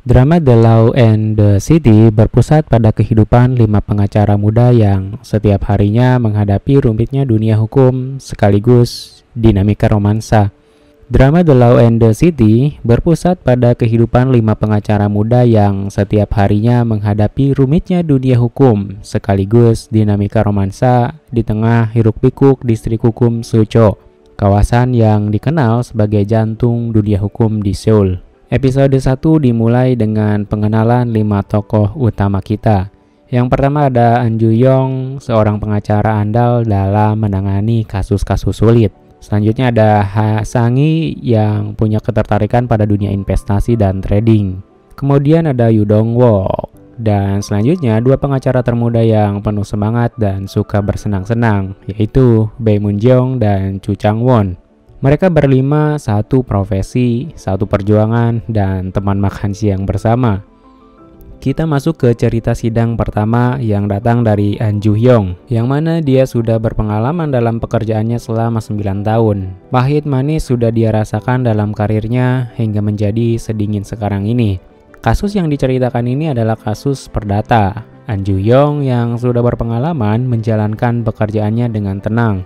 Drama The Law and the City berpusat pada kehidupan 5 pengacara muda yang setiap harinya menghadapi rumitnya dunia hukum sekaligus dinamika romansa. Drama The Law and the City berpusat pada kehidupan 5 pengacara muda yang setiap harinya menghadapi rumitnya dunia hukum sekaligus dinamika romansa di tengah hiruk-pikuk distrik hukum Sucho, kawasan yang dikenal sebagai jantung dunia hukum di Seoul. Episode 1 dimulai dengan pengenalan 5 tokoh utama kita. Yang pertama ada An Ju Yong, seorang pengacara andal dalam menangani kasus-kasus sulit. Selanjutnya ada Ha Sang-hee yang punya ketertarikan pada dunia investasi dan trading. Kemudian ada Yu Dong-wook. Dan selanjutnya 2 pengacara termuda yang penuh semangat dan suka bersenang-senang, yaitu Bae Moon Jeong dan Chu Chang-won. Mereka berlima, satu profesi, satu perjuangan, dan teman makan siang bersama. Kita masuk ke cerita sidang pertama yang datang dari An Ju Yong, yang mana dia sudah berpengalaman dalam pekerjaannya selama 9 tahun. Pahit manis sudah dia rasakan dalam karirnya hingga menjadi sedingin sekarang ini. Kasus yang diceritakan ini adalah kasus perdata. An Ju Yong yang sudah berpengalaman menjalankan pekerjaannya dengan tenang.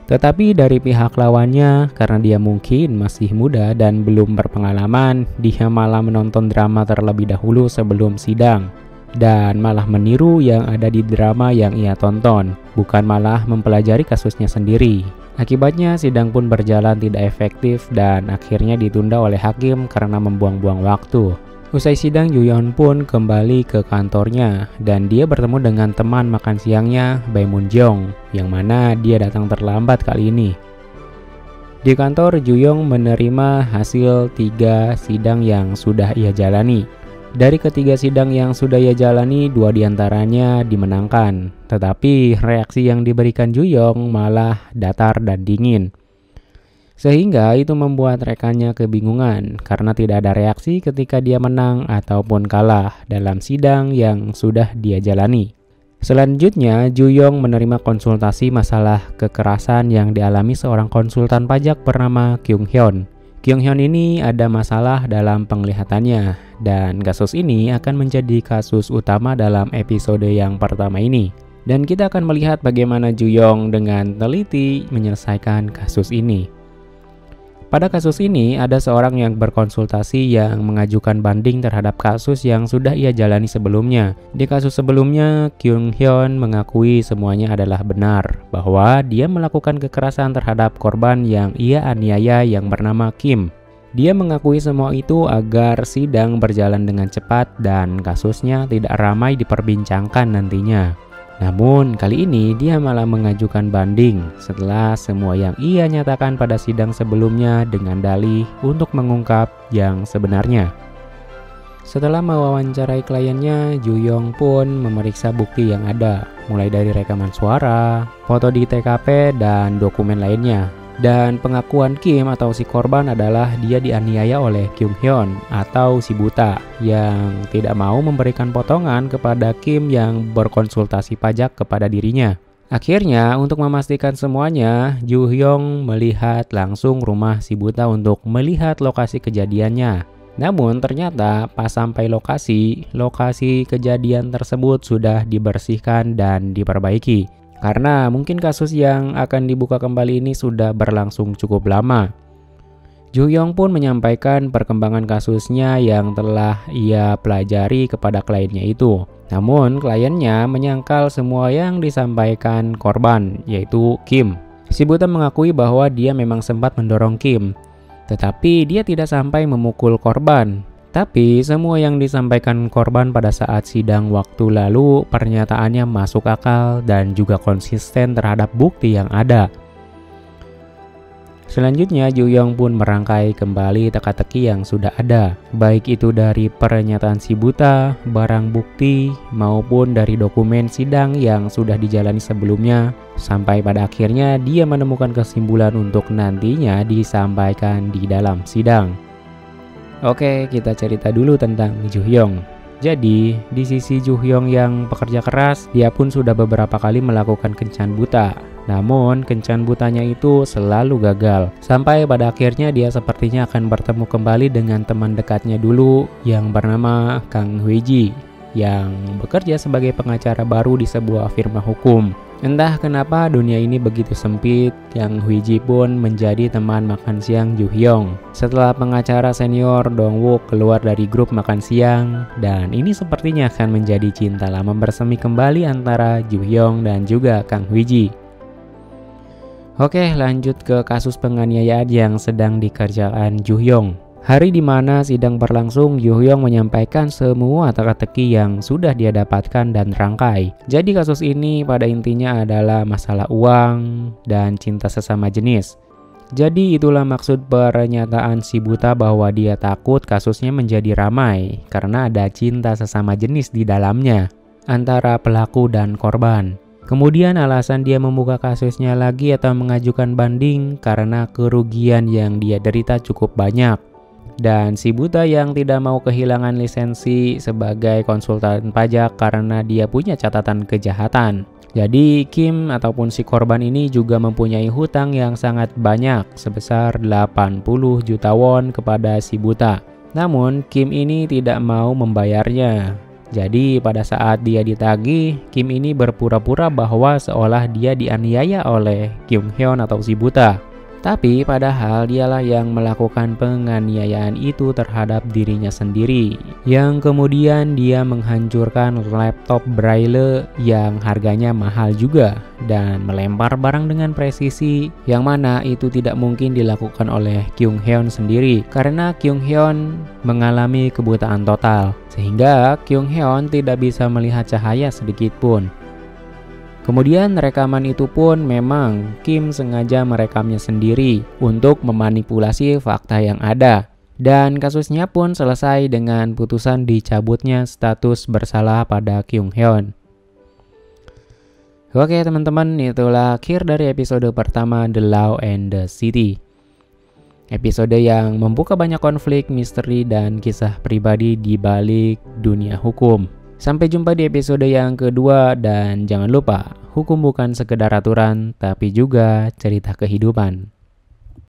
Tetapi dari pihak lawannya, karena dia mungkin masih muda dan belum berpengalaman, dia malah menonton drama terlebih dahulu sebelum sidang. Dan malah meniru yang ada di drama yang ia tonton, bukan malah mempelajari kasusnya sendiri. Akibatnya sidang pun berjalan tidak efektif dan akhirnya ditunda oleh hakim karena membuang-buang waktu. Usai sidang, Ju Yeon pun kembali ke kantornya dan dia bertemu dengan teman makan siangnya, Bae Moon Jeong, yang mana dia datang terlambat kali ini. Di kantor, Ju Yeon menerima hasil 3 sidang yang sudah ia jalani. Dari ketiga sidang yang sudah ia jalani, 2 diantaranya dimenangkan. Tetapi reaksi yang diberikan Ju Yeon malah datar dan dingin. Sehingga itu membuat rekannya kebingungan karena tidak ada reaksi ketika dia menang ataupun kalah dalam sidang yang sudah dia jalani. Selanjutnya, Ju Yeon menerima konsultasi masalah kekerasan yang dialami seorang konsultan pajak bernama Kyung Hyun. Kyung Hyun ini ada masalah dalam penglihatannya dan kasus ini akan menjadi kasus utama dalam episode yang pertama ini. Dan kita akan melihat bagaimana Ju Yeon dengan teliti menyelesaikan kasus ini. Pada kasus ini, ada seorang yang berkonsultasi yang mengajukan banding terhadap kasus yang sudah ia jalani sebelumnya. Di kasus sebelumnya, Kyung Hyun mengakui semuanya adalah benar, bahwa dia melakukan kekerasan terhadap korban yang ia aniaya yang bernama Kim. Dia mengakui semua itu agar sidang berjalan dengan cepat dan kasusnya tidak ramai diperbincangkan nantinya. Namun kali ini dia malah mengajukan banding setelah semua yang ia nyatakan pada sidang sebelumnya dengan dalih untuk mengungkap yang sebenarnya. Setelah mewawancarai kliennya, Ju Yeon pun memeriksa bukti yang ada, mulai dari rekaman suara, foto di TKP, dan dokumen lainnya. Dan pengakuan Kim atau si korban adalah dia dianiaya oleh Kyung Hyun atau si buta yang tidak mau memberikan potongan kepada Kim yang berkonsultasi pajak kepada dirinya. Akhirnya untuk memastikan semuanya, Ju Yeon melihat langsung rumah si buta untuk melihat lokasi kejadiannya. Namun ternyata pas sampai lokasi kejadian tersebut sudah dibersihkan dan diperbaiki. Karena mungkin kasus yang akan dibuka kembali ini sudah berlangsung cukup lama. Ju Yeon pun menyampaikan perkembangan kasusnya yang telah ia pelajari kepada kliennya itu. Namun kliennya menyangkal semua yang disampaikan korban, yaitu Kim. Si buta mengakui bahwa dia memang sempat mendorong Kim, tetapi dia tidak sampai memukul korban. Tapi semua yang disampaikan korban pada saat sidang waktu lalu pernyataannya masuk akal dan juga konsisten terhadap bukti yang ada. Selanjutnya Ju Yeon pun merangkai kembali teka-teki yang sudah ada, baik itu dari pernyataan si buta, barang bukti, maupun dari dokumen sidang yang sudah dijalani sebelumnya, sampai pada akhirnya dia menemukan kesimpulan untuk nantinya disampaikan di dalam sidang. Oke, kita cerita dulu tentang Ju Yeon. Jadi, di sisi Ju Yeon yang pekerja keras, dia pun sudah beberapa kali melakukan kencan buta. Namun, kencan butanya itu selalu gagal. Sampai pada akhirnya dia sepertinya akan bertemu kembali dengan teman dekatnya dulu yang bernama Kang Huiji, yang bekerja sebagai pengacara baru di sebuah firma hukum. Entah kenapa dunia ini begitu sempit, Kang Huiji pun menjadi teman makan siang Ju Hyung. Setelah pengacara senior Dong Wook keluar dari grup makan siang, dan ini sepertinya akan menjadi cinta lama bersemi kembali antara Ju Hyung dan juga Kang Huiji. Oke, lanjut ke kasus penganiayaan yang sedang dikerjakan Ju Hyung. Hari di mana sidang berlangsung, Ju Hyung menyampaikan semua teka-teki yang sudah dia dapatkan dan rangkai. Jadi kasus ini pada intinya adalah masalah uang dan cinta sesama jenis. Jadi itulah maksud pernyataan si buta bahwa dia takut kasusnya menjadi ramai karena ada cinta sesama jenis di dalamnya antara pelaku dan korban. Kemudian alasan dia membuka kasusnya lagi atau mengajukan banding karena kerugian yang dia derita cukup banyak. Dan si buta yang tidak mau kehilangan lisensi sebagai konsultan pajak karena dia punya catatan kejahatan. Jadi Kim ataupun si korban ini juga mempunyai hutang yang sangat banyak sebesar 80 juta won kepada si buta. Namun Kim ini tidak mau membayarnya. Jadi pada saat dia ditagih, Kim ini berpura-pura bahwa seolah dia dianiaya oleh Kyung Hyun atau si buta. Tapi padahal dialah yang melakukan penganiayaan itu terhadap dirinya sendiri. Yang kemudian dia menghancurkan laptop braille yang harganya mahal juga dan melempar barang dengan presisi yang mana itu tidak mungkin dilakukan oleh Kyung Hyun sendiri karena Kyung Hyun mengalami kebutaan total sehingga Kyung Hyun tidak bisa melihat cahaya sedikit pun. Kemudian rekaman itu pun memang Kim sengaja merekamnya sendiri untuk memanipulasi fakta yang ada. Dan kasusnya pun selesai dengan putusan dicabutnya status bersalah pada Kyung Hyun. Oke teman-teman, itulah akhir dari episode pertama The Law and the City. Episode yang membuka banyak konflik, misteri, dan kisah pribadi di balik dunia hukum. Sampai jumpa di episode yang kedua dan jangan lupa, hukum bukan sekedar aturan tapi juga cerita kehidupan.